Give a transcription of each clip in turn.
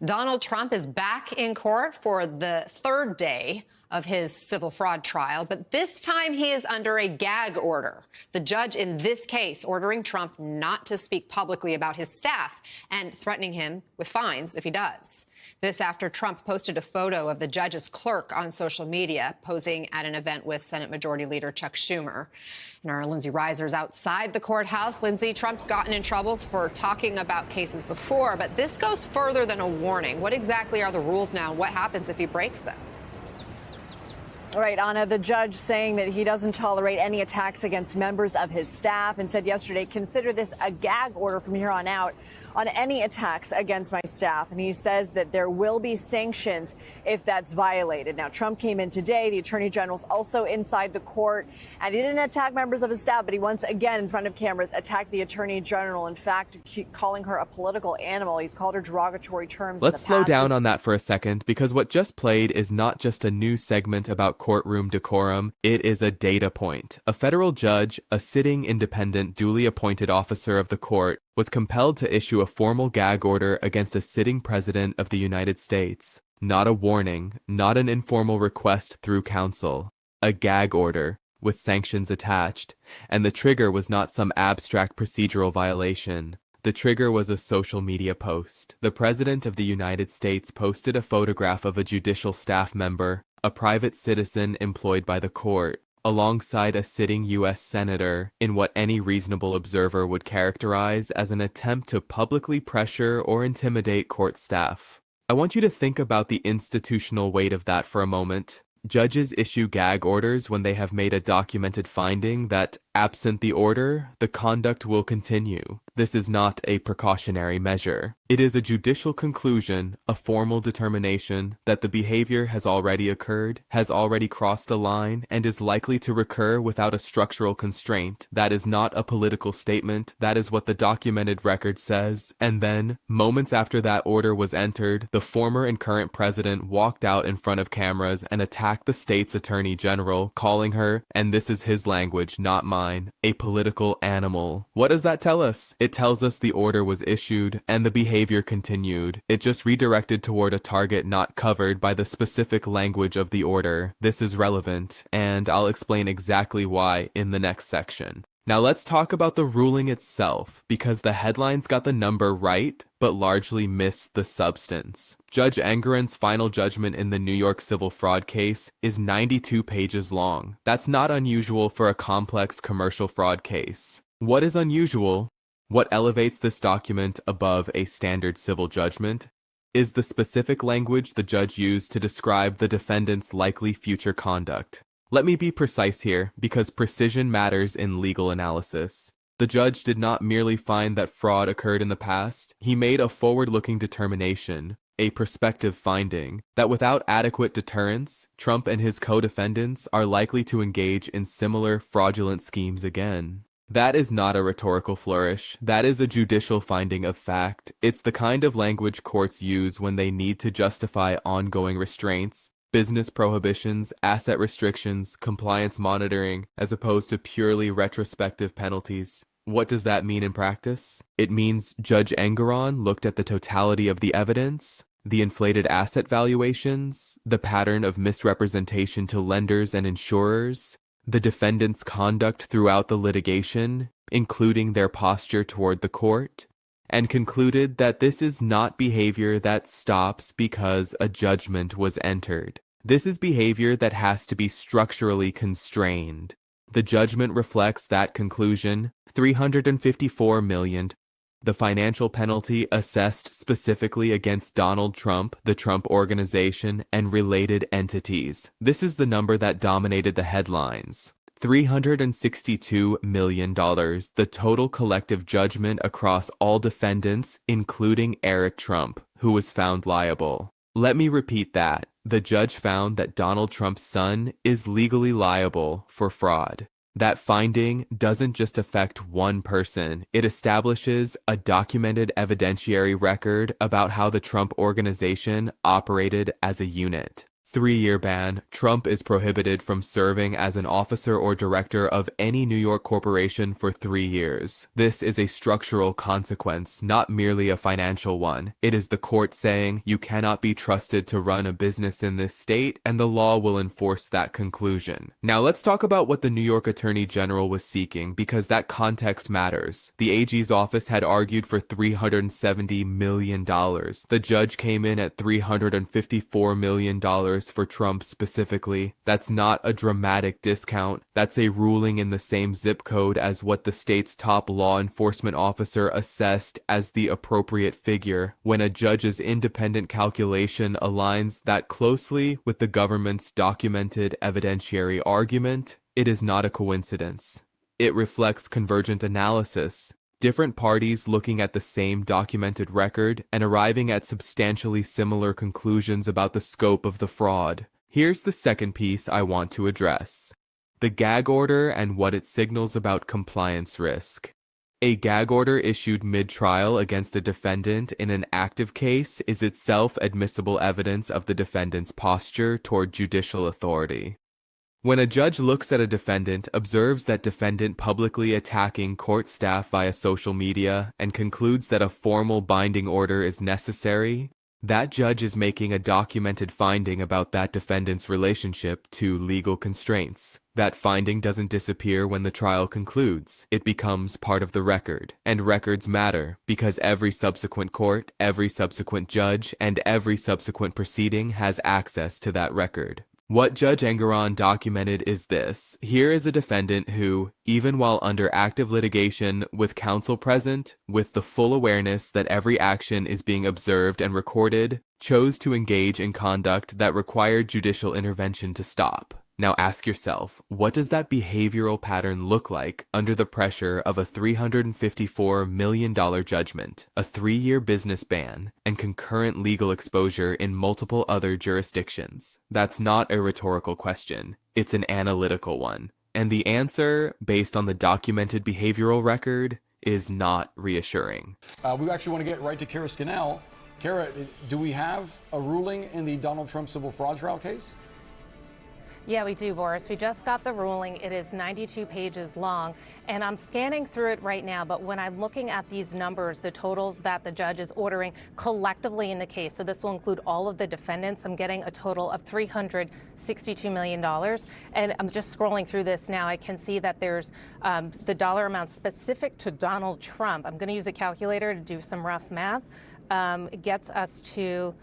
Donald Trump is back in court for the third day of his civil fraud trial, but this time he is under a gag order. The judge in this case ordering Trump not to speak publicly about his staff and threatening him with fines if he does. This after Trump posted a photo of the judge's clerk on social media posing at an event with Senate Majority Leader Chuck Schumer. And our Lindsay Reiser's outside the courthouse. Lindsay, Trump's gotten in trouble for talking about cases before, but this goes further than a warning. What exactly are the rules now, and what happens if he breaks them? All right, Anna, the judge saying that he doesn't tolerate any attacks against members of his staff and said yesterday, consider this a gag order from here on out on any attacks against my staff. And he says that there will be sanctions if that's violated. Now, Trump came in today. The attorney general's also inside the court, and he didn't attack members of his staff, but he once again in front of cameras attacked the attorney general. In fact, calling her a political animal. He's called her derogatory terms. Let's slow down on that for a second, because what just played is not just a news segment about courtroom decorum. It is a data point. A federal judge, a sitting independent duly appointed officer of the court, was compelled to issue a formal gag order against a sitting president of the United States. Not a warning, not an informal request through counsel. A gag order with sanctions attached. And the trigger was not some abstract procedural violation. The trigger was a social media post. The President of the United States posted a photograph of a judicial staff member, a private citizen employed by the court, alongside a sitting U.S. senator in what any reasonable observer would characterize as an attempt to publicly pressure or intimidate court staff. I want you to think about the institutional weight of that for a moment. Judges issue gag orders when they have made a documented finding that, absent the order, the conduct will continue. This is not a precautionary measure. It is a judicial conclusion, a formal determination that the behavior has already occurred, has already crossed a line, and is likely to recur without a structural constraint. That is not a political statement. That is what the documented record says. And then, moments after that order was entered, the former and current president walked out in front of cameras and attacked the state's attorney general, calling her, and this is his language, not mine, a political animal. What does that tell us? It tells us the order was issued and the behavior continued. It just redirected toward a target not covered by the specific language of the order. This is relevant, and I'll explain exactly why in the next section. Now let's talk about the ruling itself, because the headlines got the number right, but largely missed the substance. Judge Engoron's final judgment in the New York civil fraud case is 92 pages long. That's not unusual for a complex commercial fraud case. What is unusual, what elevates this document above a standard civil judgment, is the specific language the judge used to describe the defendant's likely future conduct. Let me be precise here, because precision matters in legal analysis. The judge did not merely find that fraud occurred in the past, he made a forward-looking determination, a prospective finding, that without adequate deterrence, Trump and his co-defendants are likely to engage in similar fraudulent schemes again. That is not a rhetorical flourish, that is a judicial finding of fact. It's the kind of language courts use when they need to justify ongoing restraints, business prohibitions, asset restrictions, compliance monitoring, as opposed to purely retrospective penalties. What does that mean in practice? It means Judge Engoron looked at the totality of the evidence, the inflated asset valuations, the pattern of misrepresentation to lenders and insurers, the defendant's conduct throughout the litigation, including their posture toward the court, and concluded that this is not behavior that stops because a judgment was entered. This is behavior that has to be structurally constrained. The judgment reflects that conclusion, $354 million. The financial penalty assessed specifically against Donald Trump, the Trump Organization, and related entities. This is the number that dominated the headlines. $362 million, the total collective judgment across all defendants, including Eric Trump, who was found liable. Let me repeat that. The judge found that Donald Trump's son is legally liable for fraud. That finding doesn't just affect one person. It establishes a documented evidentiary record about how the Trump Organization operated as a unit. 3-year ban. Trump is prohibited from serving as an officer or director of any New York corporation for 3 years. This is a structural consequence, not merely a financial one. It is the court saying you cannot be trusted to run a business in this state, and the law will enforce that conclusion. Now let's talk about what the New York Attorney General was seeking, because that context matters. The AG's office had argued for $370 million. The judge came in at $354 million for Trump specifically. That's not a dramatic discount. That's a ruling in the same zip code as what the state's top law enforcement officer assessed as the appropriate figure. When a judge's independent calculation aligns that closely with the government's documented evidentiary argument, it is not a coincidence. It reflects convergent analysis. Different parties looking at the same documented record and arriving at substantially similar conclusions about the scope of the fraud. Here's the second piece I want to address: the gag order and what it signals about compliance risk. A gag order issued mid-trial against a defendant in an active case is itself admissible evidence of the defendant's posture toward judicial authority. When a judge looks at a defendant, observes that defendant publicly attacking court staff via social media, and concludes that a formal binding order is necessary, that judge is making a documented finding about that defendant's relationship to legal constraints. That finding doesn't disappear when the trial concludes. It becomes part of the record. And records matter, because every subsequent court, every subsequent judge, and every subsequent proceeding has access to that record. What Judge Engoron documented is this: here is a defendant who, even while under active litigation, with counsel present, with the full awareness that every action is being observed and recorded, chose to engage in conduct that required judicial intervention to stop. Now ask yourself, what does that behavioral pattern look like under the pressure of a $354 million judgment, a 3-year business ban, and concurrent legal exposure in multiple other jurisdictions? That's not a rhetorical question. It's an analytical one. And the answer, based on the documented behavioral record, is not reassuring. We actually want to get right to Kara Scannell. Kara, do we have a ruling in the Donald Trump civil fraud trial case? Yeah, we do, Boris. We just got the ruling. It is 92 pages long, and I'm scanning through it right now. But when I'm looking at these numbers, the totals that the judge is ordering collectively in the case, so this will include all of the defendants, I'm getting a total of $362 million. And I'm just scrolling through this now. I can see that there's the dollar amount specific to Donald Trump. I'm going to use a calculator to do some rough math. It gets us to,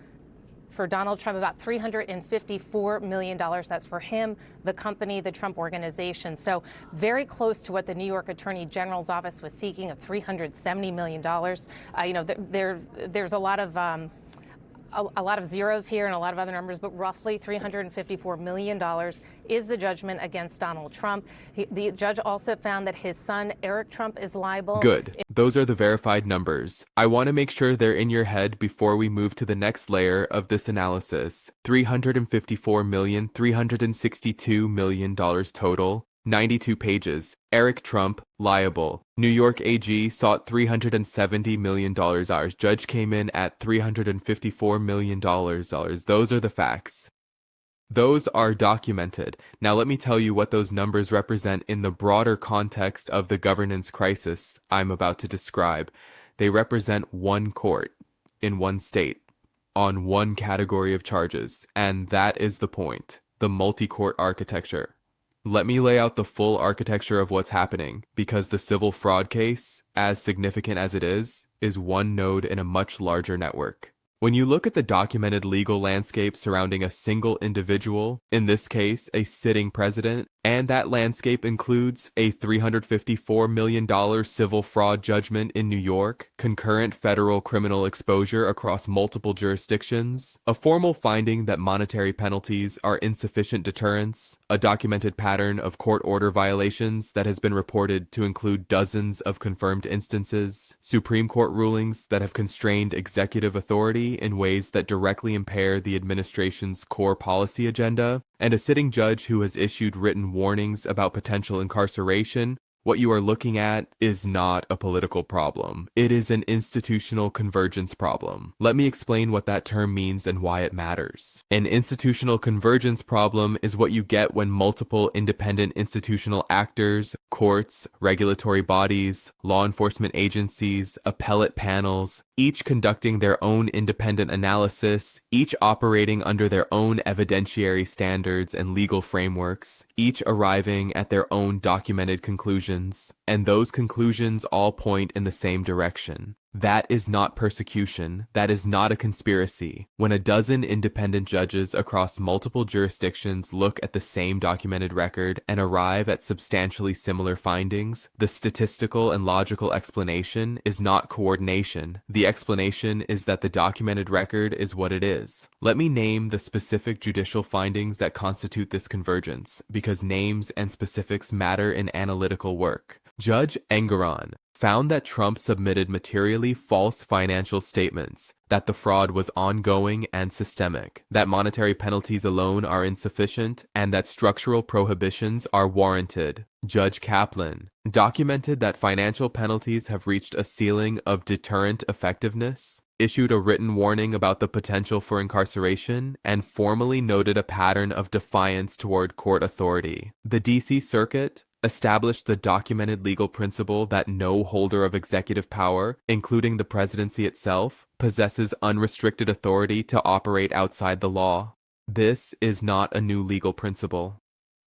for Donald Trump, about $354 million. That's for him, the company, the Trump Organization. So very close to what the New York Attorney General's office was seeking, of $370 million. There's a lot of zeros here and a lot of other numbers, but roughly $354 million is the judgment against Donald Trump. The judge also found that his son, Eric Trump, is liable. Good. Those are the verified numbers. I want to make sure they're in your head before we move to the next layer of this analysis. $354 million, $362 million total. 92 pages. Eric Trump, liable. New York AG sought $370 million. Our judge came in at $354 million. Those are the facts. Those are documented. Now let me tell you what those numbers represent in the broader context of the governance crisis I'm about to describe. They represent one court in one state on one category of charges, and that is the point: the multi-court architecture. Let me lay out the full architecture of what's happening, because the civil fraud case, as significant as it is one node in a much larger network. When you look at the documented legal landscape surrounding a single individual, in this case, a sitting president, and that landscape includes a $354 million civil fraud judgment in New York, concurrent federal criminal exposure across multiple jurisdictions, a formal finding that monetary penalties are insufficient deterrence, a documented pattern of court order violations that has been reported to include dozens of confirmed instances, Supreme Court rulings that have constrained executive authority in ways that directly impair the administration's core policy agenda, and a sitting judge who has issued written warnings about potential incarceration, What you are looking at is not a political problem. It is an institutional convergence problem. Let me explain what that term means and why it matters. An institutional convergence problem is what you get when multiple independent institutional actors, courts, regulatory bodies, law enforcement agencies, appellate panels, each conducting their own independent analysis, each operating under their own evidentiary standards and legal frameworks, each arriving at their own documented conclusions, and those conclusions all point in the same direction. That is not persecution. That is not a conspiracy. When a dozen independent judges across multiple jurisdictions look at the same documented record and arrive at substantially similar findings, the statistical and logical explanation is not coordination. The explanation is that the documented record is what it is. Let me name the specific judicial findings that constitute this convergence, because names and specifics matter in analytical work. Judge Engeron found that Trump submitted materially false financial statements, that the fraud was ongoing and systemic, that monetary penalties alone are insufficient, and that structural prohibitions are warranted. Judge Kaplan documented that financial penalties have reached a ceiling of deterrent effectiveness, issued a written warning about the potential for incarceration, and formally noted a pattern of defiance toward court authority. The D.C. Circuit established the documented legal principle that no holder of executive power, including the presidency itself, possesses unrestricted authority to operate outside the law. This is not a new legal principle,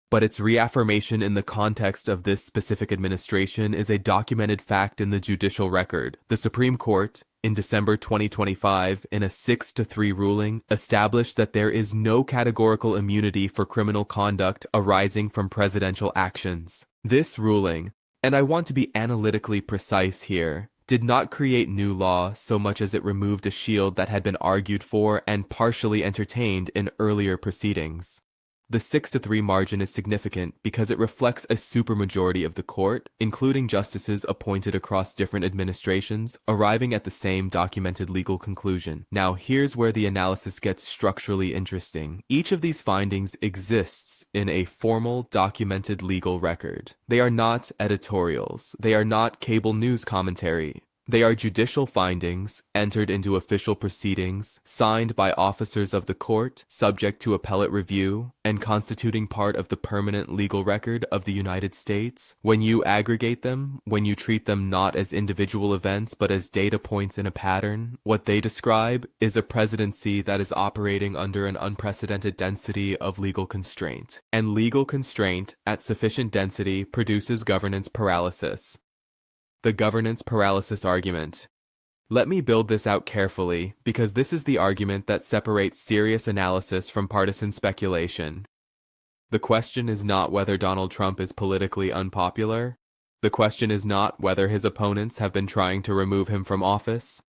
but its reaffirmation in the context of this specific administration is a documented fact in the judicial record. The Supreme Court, in December 2025, in a 6-3 ruling, established that there is no categorical immunity for criminal conduct arising from presidential actions. This ruling, and I want to be analytically precise here, did not create new law so much as it removed a shield that had been argued for and partially entertained in earlier proceedings. The 6-3 margin is significant because it reflects a supermajority of the court, including justices appointed across different administrations, arriving at the same documented legal conclusion. Now, here's where the analysis gets structurally interesting. Each of these findings exists in a formal, documented legal record. They are not editorials. They are not cable news commentary. They are judicial findings, entered into official proceedings, signed by officers of the court, subject to appellate review, and constituting part of the permanent legal record of the United States. When you aggregate them, when you treat them not as individual events but as data points in a pattern, what they describe is a presidency that is operating under an unprecedented density of legal constraint. And legal constraint at sufficient density produces governance paralysis. The governance paralysis argument. Let me build this out carefully, because this is the argument that separates serious analysis from partisan speculation. The question is not whether Donald Trump is politically unpopular. The question is not whether his opponents have been trying to remove him from office.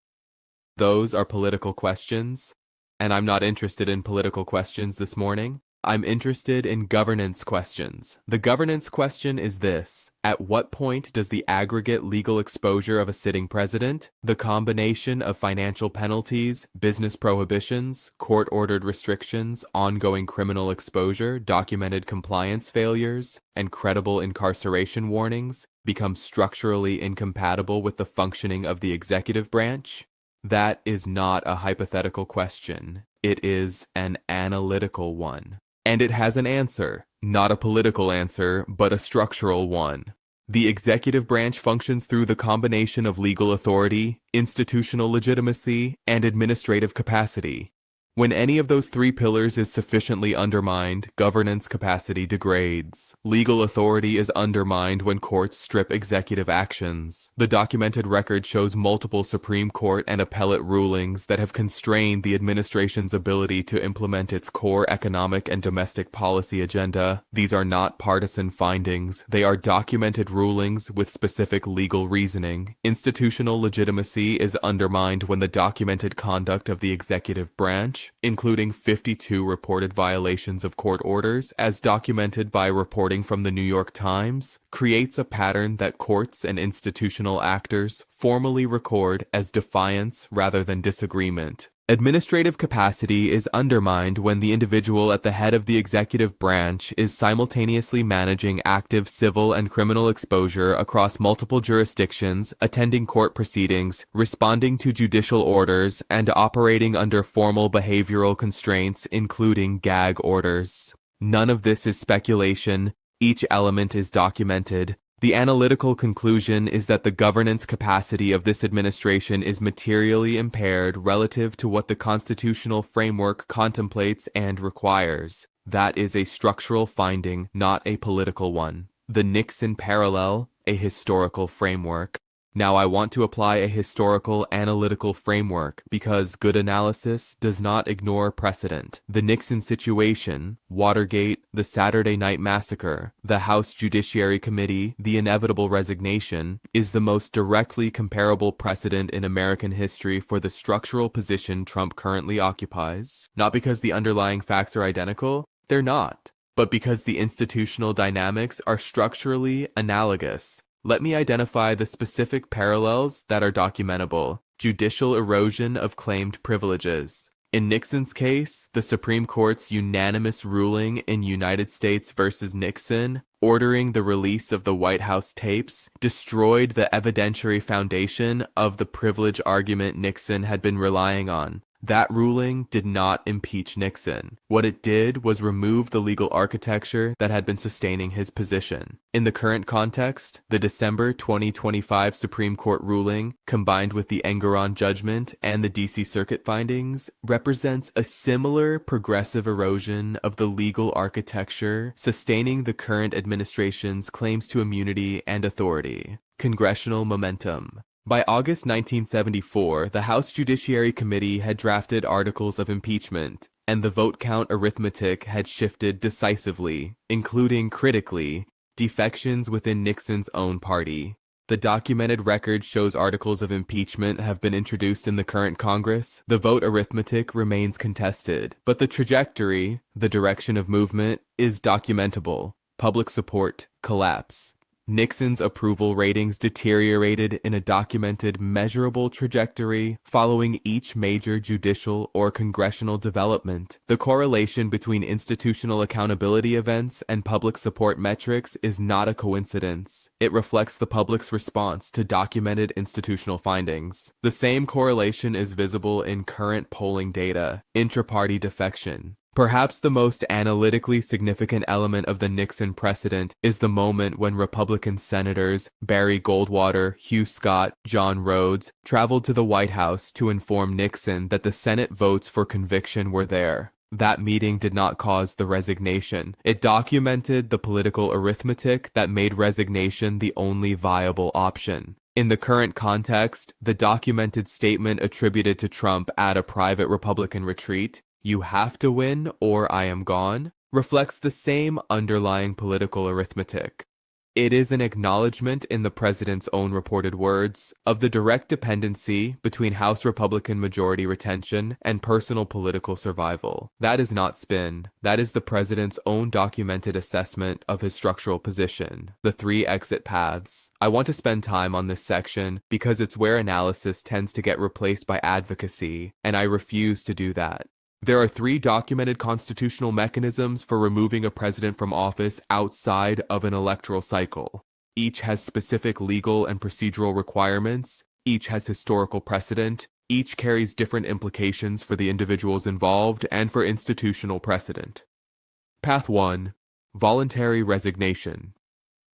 Those are political questions, and I'm not interested in political questions this morning. I'm interested in governance questions. The governance question is this: at what point does the aggregate legal exposure of a sitting president, the combination of financial penalties, business prohibitions, court-ordered restrictions, ongoing criminal exposure, documented compliance failures, and credible incarceration warnings, become structurally incompatible with the functioning of the executive branch? That is not a hypothetical question. It is an analytical one. And it has an answer, not a political answer, but a structural one. The executive branch functions through the combination of legal authority, institutional legitimacy, and administrative capacity. When any of those three pillars is sufficiently undermined, governance capacity degrades. Legal authority is undermined when courts strip executive actions. The documented record shows multiple Supreme Court and appellate rulings that have constrained the administration's ability to implement its core economic and domestic policy agenda. These are not partisan findings. They are documented rulings with specific legal reasoning. Institutional legitimacy is undermined when the documented conduct of the executive branch, including 52 reported violations of court orders, as documented by reporting from the New York Times, creates a pattern that courts and institutional actors formally record as defiance rather than disagreement. Administrative capacity is undermined when the individual at the head of the executive branch is simultaneously managing active civil and criminal exposure across multiple jurisdictions, attending court proceedings, responding to judicial orders, and operating under formal behavioral constraints, including gag orders. None of this is speculation. Each element is documented. The analytical conclusion is that the governance capacity of this administration is materially impaired relative to what the constitutional framework contemplates and requires. That is a structural finding, not a political one. The Nixon parallel, a historical framework. Now I want to apply a historical analytical framework because good analysis does not ignore precedent. The Nixon situation, Watergate, the Saturday Night Massacre, the House Judiciary Committee, the inevitable resignation, is the most directly comparable precedent in American history for the structural position Trump currently occupies. Not because the underlying facts are identical, they're not, but because the institutional dynamics are structurally analogous. Let me identify the specific parallels that are documentable. Judicial erosion of claimed privileges. In Nixon's case, the Supreme Court's unanimous ruling in United States versus Nixon, ordering the release of the White House tapes, destroyed the evidentiary foundation of the privilege argument Nixon had been relying on. That ruling did not impeach Nixon. What it did was remove the legal architecture that had been sustaining his position. In the current context, the December 2025 Supreme Court ruling, combined with the Engoron judgment and the DC Circuit findings, represents a similar progressive erosion of the legal architecture sustaining the current administration's claims to immunity and authority. Congressional momentum. By August 1974, the House Judiciary Committee had drafted articles of impeachment, and the vote count arithmetic had shifted decisively, including, critically, defections within Nixon's own party. The documented record shows articles of impeachment have been introduced in the current Congress. The vote arithmetic remains contested, but the trajectory, the direction of movement, is documentable. Public support, collapse. Nixon's approval ratings deteriorated in a documented, measurable trajectory following each major judicial or congressional development. The correlation between institutional accountability events and public support metrics is not a coincidence. It reflects the public's response to documented institutional findings. The same correlation is visible in current polling data, intra-party defection. Perhaps the most analytically significant element of the Nixon precedent is the moment when Republican senators Barry Goldwater, Hugh Scott, John Rhodes traveled to the White House to inform Nixon that the Senate votes for conviction were there. That meeting did not cause the resignation. It documented the political arithmetic that made resignation the only viable option. In the current context, the documented statement attributed to Trump at a private Republican retreat, "You have to win or I am gone," reflects the same underlying political arithmetic. It is an acknowledgement in the president's own reported words of the direct dependency between House Republican majority retention and personal political survival. That is not spin. That is the president's own documented assessment of his structural position, the three exit paths. I want to spend time on this section because it's where analysis tends to get replaced by advocacy, and I refuse to do that. There are three documented constitutional mechanisms for removing a president from office outside of an electoral cycle. Each has specific legal and procedural requirements. Each has historical precedent. Each carries different implications for the individuals involved and for institutional precedent. Path 1. Voluntary resignation.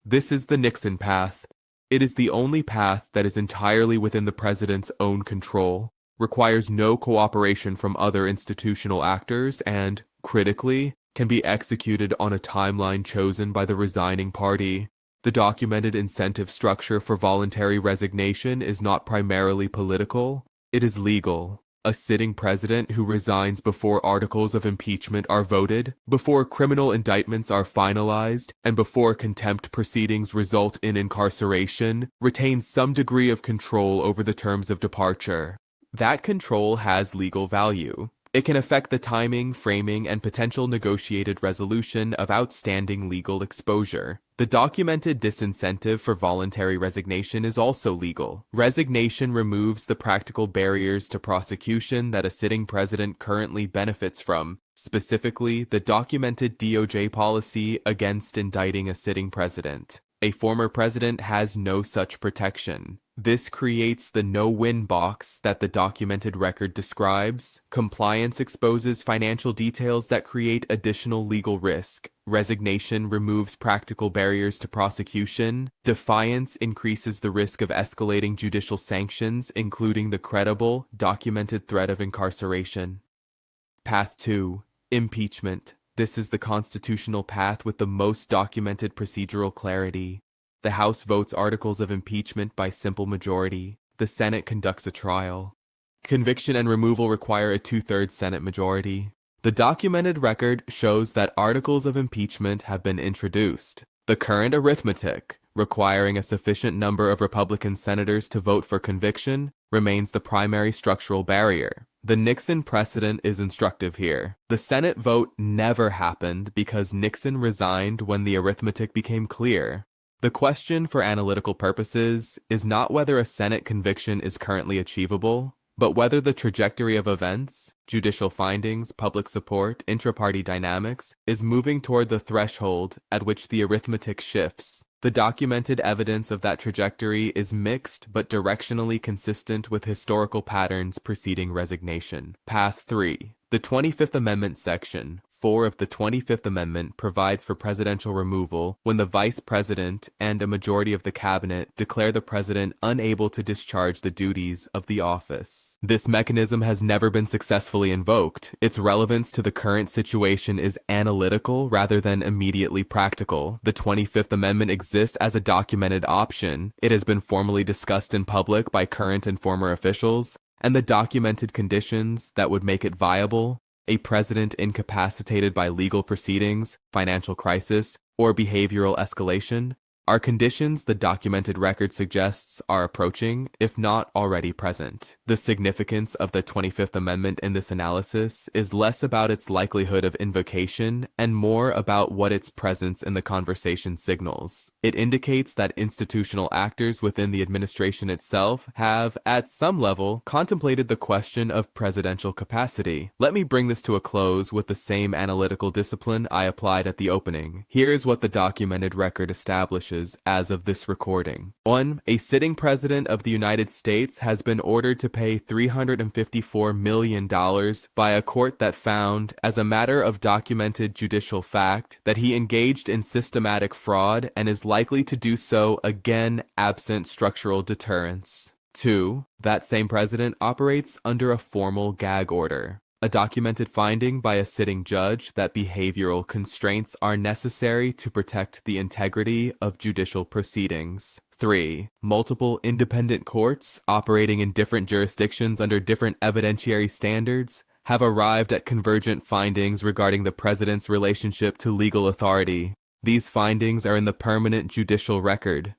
This is the Nixon path. It is the only path that is entirely within the president's own control, requires no cooperation from other institutional actors, and, critically, can be executed on a timeline chosen by the resigning party. The documented incentive structure for voluntary resignation is not primarily political, it is legal. A sitting president who resigns before articles of impeachment are voted, before criminal indictments are finalized, and before contempt proceedings result in incarceration, retains some degree of control over the terms of departure. That control has legal value. It can affect the timing, framing, and potential negotiated resolution of outstanding legal exposure. The documented disincentive for voluntary resignation is also legal. Resignation removes the practical barriers to prosecution that a sitting president currently benefits from, specifically the documented DOJ policy against indicting a sitting president. A former president has no such protection. This creates the no-win box that the documented record describes. Compliance exposes financial details that create additional legal risk. Resignation removes practical barriers to prosecution. Defiance increases the risk of escalating judicial sanctions, including the credible, documented threat of incarceration. Path 2. Impeachment. This is the constitutional path with the most documented procedural clarity. The House votes articles of impeachment by simple majority. The Senate conducts a trial. Conviction and removal require a 2/3 Senate majority. The documented record shows that articles of impeachment have been introduced. The current arithmetic, requiring a sufficient number of Republican senators to vote for conviction, remains the primary structural barrier. The Nixon precedent is instructive here. The Senate vote never happened because Nixon resigned when the arithmetic became clear. The question for analytical purposes is not whether a Senate conviction is currently achievable, but whether the trajectory of events, judicial findings, public support, intra-party dynamics, is moving toward the threshold at which the arithmetic shifts. The documented evidence of that trajectory is mixed but directionally consistent with historical patterns preceding resignation. Path 3. The 25th Amendment section 4 of the 25th Amendment provides for presidential removal when the vice president and a majority of the cabinet declare the president unable to discharge the duties of the office. This mechanism has never been successfully invoked. Its relevance to the current situation is analytical rather than immediately practical. The 25th Amendment exists as a documented option. It has been formally discussed in public by current and former officials, and the documented conditions that would make it viable, a president incapacitated by legal proceedings, financial crisis, or behavioral escalation, are conditions the documented record suggests are approaching, if not already present. The significance of the 25th Amendment in this analysis is less about its likelihood of invocation and more about what its presence in the conversation signals. It indicates that institutional actors within the administration itself have, at some level, contemplated the question of presidential capacity. Let me bring this to a close with the same analytical discipline I applied at the opening. Here is what the documented record establishes as of this recording. 1. A sitting president of the United States has been ordered to pay $354 million by a court that found, as a matter of documented judicial fact, that he engaged in systematic fraud and is likely to do so again absent structural deterrence. 2. That same president operates under a formal gag order. A documented finding by a sitting judge that behavioral constraints are necessary to protect the integrity of judicial proceedings. 3. Multiple independent courts operating in different jurisdictions under different evidentiary standards have arrived at convergent findings regarding the president's relationship to legal authority. These findings are in the permanent judicial record.